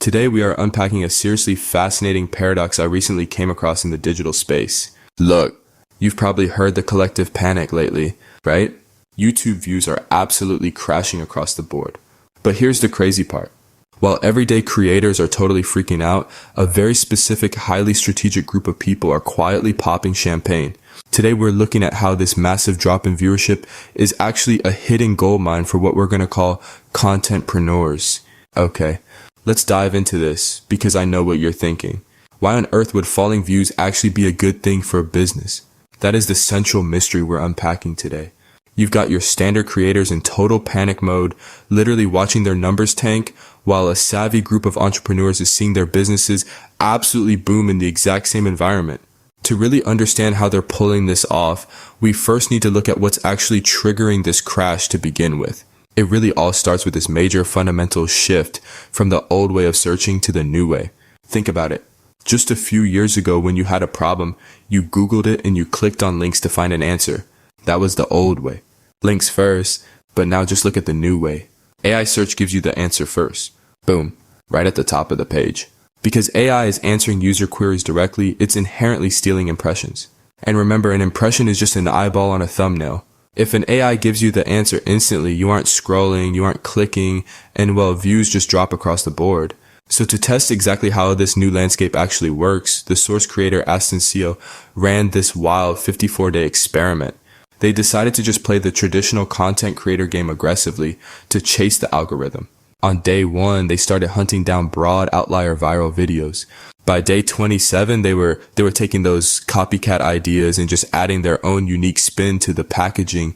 Today we are unpacking a seriously fascinating paradox I recently came across in the digital space. Look, you've probably heard the collective panic lately, right? YouTube views are absolutely crashing across the board. But here's the crazy part. While everyday creators are totally freaking out, a very specific, highly strategic group of people are quietly popping champagne. Today we're looking at how this massive drop in viewership is actually a hidden goldmine for what we're going to call contentpreneurs. Okay, let's dive into this because I know what you're thinking. Why on earth would falling views actually be a good thing for a business? That is the central mystery we're unpacking today. You've got your standard creators in total panic mode, literally watching their numbers tank, while a savvy group of entrepreneurs is seeing their businesses absolutely boom in the exact same environment. To really understand how they're pulling this off, we first need to look at what's actually triggering this crash to begin with. It really all starts with this major fundamental shift from the old way of searching to the new way. Think about it. Just a few years ago when you had a problem, you Googled it and you clicked on links to find an answer. That was the old way. Links first, but now just look at the new way. AI search gives you the answer first. Boom, right at the top of the page. Because AI is answering user queries directly, it's inherently stealing impressions. And remember, an impression is just an eyeball on a thumbnail. If an AI gives you the answer instantly, you aren't scrolling, you aren't clicking, and well, views just drop across the board. So to test exactly how this new landscape actually works, the source creator AdSense ran this wild 54-day experiment. They decided to just play the traditional content creator game aggressively to chase the algorithm. On day 1, they started hunting down broad outlier viral videos. By day 27, they were taking those copycat ideas and just adding their own unique spin to the packaging,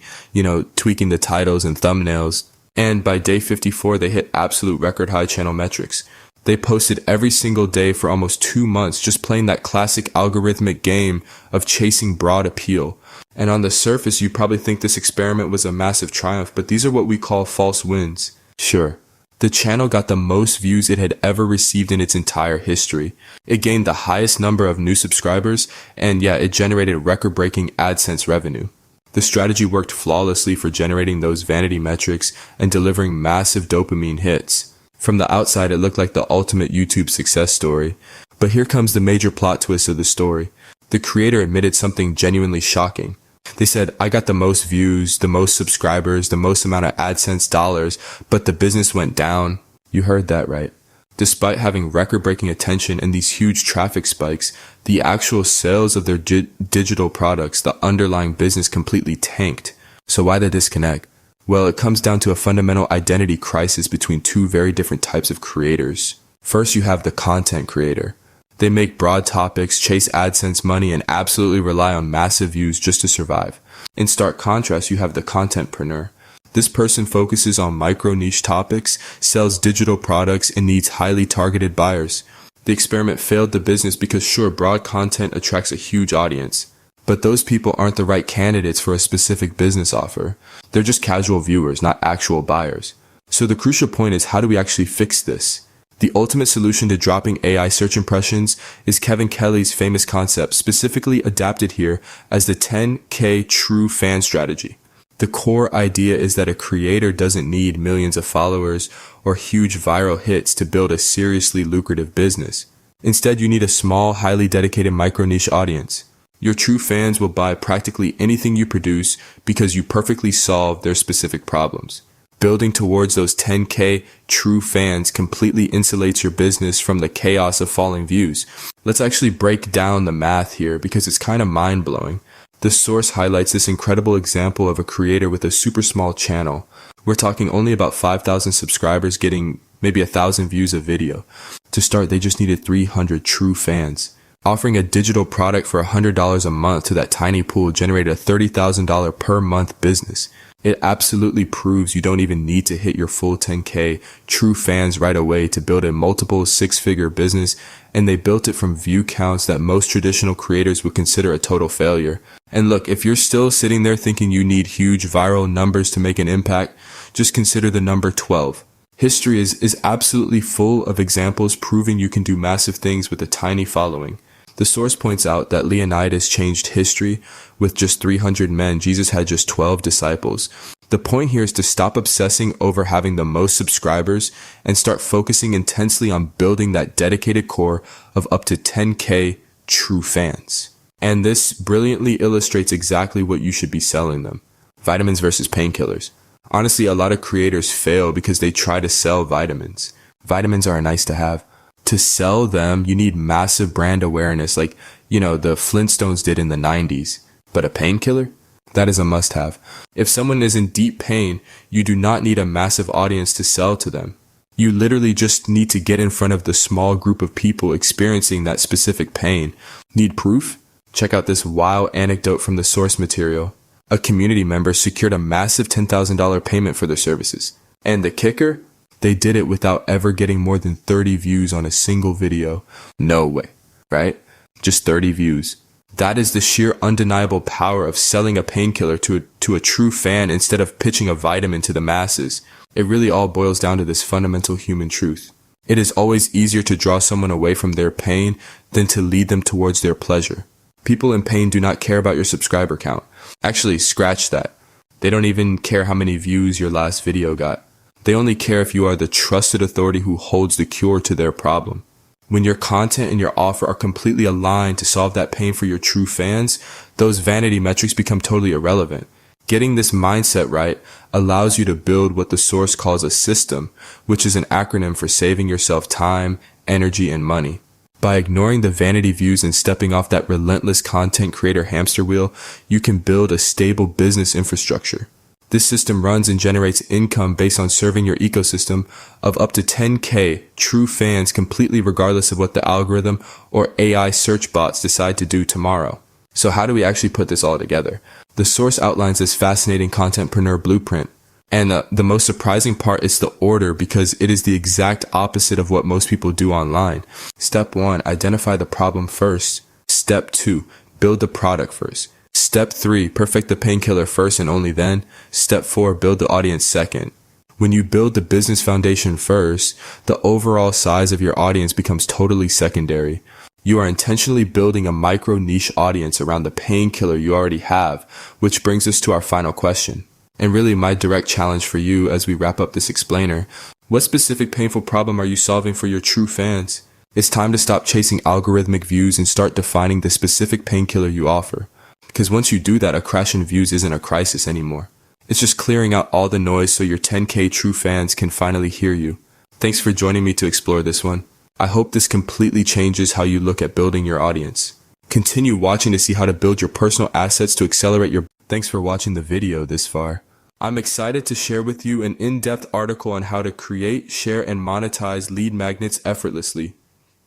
tweaking the titles and thumbnails. And by day 54, they hit absolute record high channel metrics. They posted every single day for almost 2 months, just playing that classic algorithmic game of chasing broad appeal. And on the surface, you probably think this experiment was a massive triumph, but these are what we call false wins. Sure, the channel got the most views it had ever received in its entire history. It gained the highest number of new subscribers, and it generated record-breaking AdSense revenue. The strategy worked flawlessly for generating those vanity metrics and delivering massive dopamine hits. From the outside, it looked like the ultimate YouTube success story. But here comes the major plot twist of the story. The creator admitted something genuinely shocking. They said, I got the most views, the most subscribers, the most amount of AdSense dollars, but the business went down. You heard that right. Despite having record-breaking attention and these huge traffic spikes, the actual sales of their digital products, the underlying business completely tanked. So why the disconnect? Well, it comes down to a fundamental identity crisis between two very different types of creators. First, you have the content creator. They make broad topics, chase AdSense money, and absolutely rely on massive views just to survive. In stark contrast, you have the contentpreneur. This person focuses on micro-niche topics, sells digital products, and needs highly targeted buyers. The experiment failed the business because sure, broad content attracts a huge audience. But those people aren't the right candidates for a specific business offer. They're just casual viewers, not actual buyers. So the crucial point is, how do we actually fix this? The ultimate solution to dropping AI search impressions is Kevin Kelly's famous concept, specifically adapted here as the 10K true fan strategy. The core idea is that a creator doesn't need millions of followers or huge viral hits to build a seriously lucrative business. Instead, you need a small, highly dedicated micro-niche audience. Your true fans will buy practically anything you produce because you perfectly solve their specific problems. Building towards those 10K true fans completely insulates your business from the chaos of falling views. Let's actually break down the math here because it's kind of mind-blowing. The source highlights this incredible example of a creator with a super small channel. We're talking only about 5,000 subscribers getting maybe 1,000 views a video. To start, they just needed 300 true fans. Offering a digital product for $100 a month to that tiny pool generated a $30,000 per month business. It absolutely proves you don't even need to hit your full 10K true fans right away to build a multiple six-figure business, and they built it from view counts that most traditional creators would consider a total failure. And look, if you're still sitting there thinking you need huge viral numbers to make an impact, just consider the number 12. History is absolutely full of examples proving you can do massive things with a tiny following. The source points out that Leonidas changed history. With just 300 men, Jesus had just 12 disciples. The point here is to stop obsessing over having the most subscribers and start focusing intensely on building that dedicated core of up to 10K true fans. And this brilliantly illustrates exactly what you should be selling them. Vitamins versus painkillers. Honestly, a lot of creators fail because they try to sell vitamins. Vitamins are nice to have. To sell them, you need massive brand awareness like, the Flintstones did in the 90s. But a painkiller? That is a must-have. If someone is in deep pain, you do not need a massive audience to sell to them. You literally just need to get in front of the small group of people experiencing that specific pain. Need proof? Check out this wild anecdote from the source material. A community member secured a massive $10,000 payment for their services. And the kicker? They did it without ever getting more than 30 views on a single video. No way, right? Just 30 views. That is the sheer undeniable power of selling a painkiller to a true fan instead of pitching a vitamin to the masses. It really all boils down to this fundamental human truth. It is always easier to draw someone away from their pain than to lead them towards their pleasure. People in pain do not care about your subscriber count. Actually, scratch that. They don't even care how many views your last video got. They only care if you are the trusted authority who holds the cure to their problem. When your content and your offer are completely aligned to solve that pain for your true fans, those vanity metrics become totally irrelevant. Getting this mindset right allows you to build what the source calls a system, which is an acronym for saving yourself time, energy, and money. By ignoring the vanity views and stepping off that relentless content creator hamster wheel, you can build a stable business infrastructure. This system runs and generates income based on serving your ecosystem of up to 10K true fans completely regardless of what the algorithm or AI search bots decide to do tomorrow. So how do we actually put this all together? The source outlines this fascinating contentpreneur blueprint. And the most surprising part is the order because it is the exact opposite of what most people do online. Step 1, identify the problem first. Step 2, build the product first. Step 3, perfect the painkiller first and only then. Step 4, build the audience second. When you build the business foundation first, the overall size of your audience becomes totally secondary. You are intentionally building a micro niche audience around the painkiller you already have, which brings us to our final question. And really my direct challenge for you as we wrap up this explainer. What specific painful problem are you solving for your true fans? It's time to stop chasing algorithmic views and start defining the specific painkiller you offer. Because once you do that, a crash in views isn't a crisis anymore. It's just clearing out all the noise so your 10K true fans can finally hear you. Thanks for joining me to explore this one. I hope this completely changes how you look at building your audience. Continue watching to see how to build your personal assets to accelerate your... Thanks for watching the video this far. I'm excited to share with you an in-depth article on how to create, share, and monetize lead magnets effortlessly,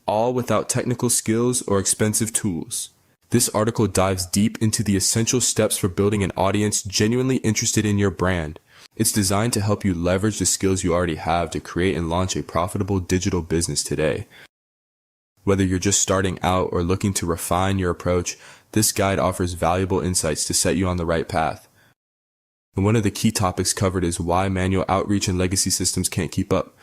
all without technical skills or expensive tools. This article dives deep into the essential steps for building an audience genuinely interested in your brand. It's designed to help you leverage the skills you already have to create and launch a profitable digital business today. Whether you're just starting out or looking to refine your approach, this guide offers valuable insights to set you on the right path. And one of the key topics covered is why manual outreach and legacy systems can't keep up.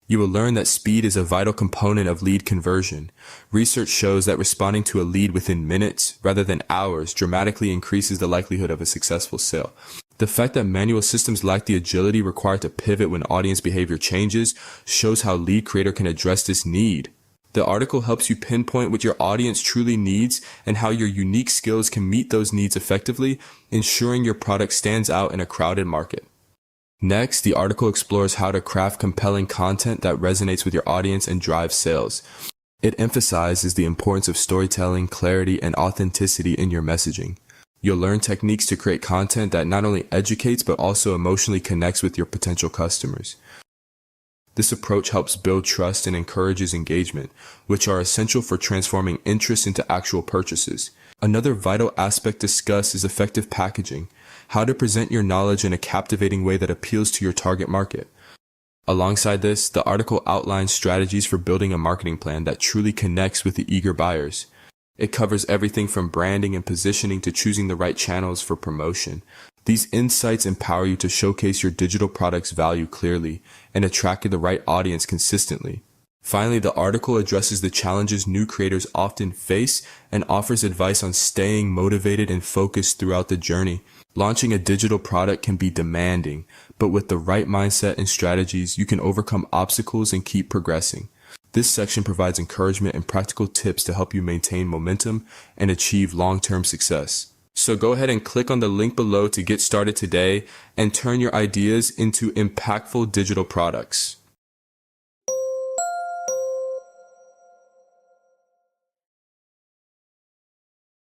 You will learn that speed is a vital component of lead conversion. Research shows that responding to a lead within minutes rather than hours dramatically increases the likelihood of a successful sale. The fact that manual systems lack the agility required to pivot when audience behavior changes shows how Lead Creator can address this need. The article helps you pinpoint what your audience truly needs and how your unique skills can meet those needs effectively, ensuring your product stands out in a crowded market. Next, the article explores how to craft compelling content that resonates with your audience and drives sales. It emphasizes the importance of storytelling, clarity, and authenticity in your messaging. You'll learn techniques to create content that not only educates but also emotionally connects with your potential customers. This approach helps build trust and encourages engagement, which are essential for transforming interest into actual purchases. Another vital aspect discussed is effective packaging, how to present your knowledge in a captivating way that appeals to your target market. Alongside this, the article outlines strategies for building a marketing plan that truly connects with the eager buyers. It covers everything from branding and positioning to choosing the right channels for promotion. These insights empower you to showcase your digital product's value clearly and attract the right audience consistently. Finally, the article addresses the challenges new creators often face and offers advice on staying motivated and focused throughout the journey. Launching a digital product can be demanding, but with the right mindset and strategies, you can overcome obstacles and keep progressing. This section provides encouragement and practical tips to help you maintain momentum and achieve long-term success. So go ahead and click on the link below to get started today and turn your ideas into impactful digital products.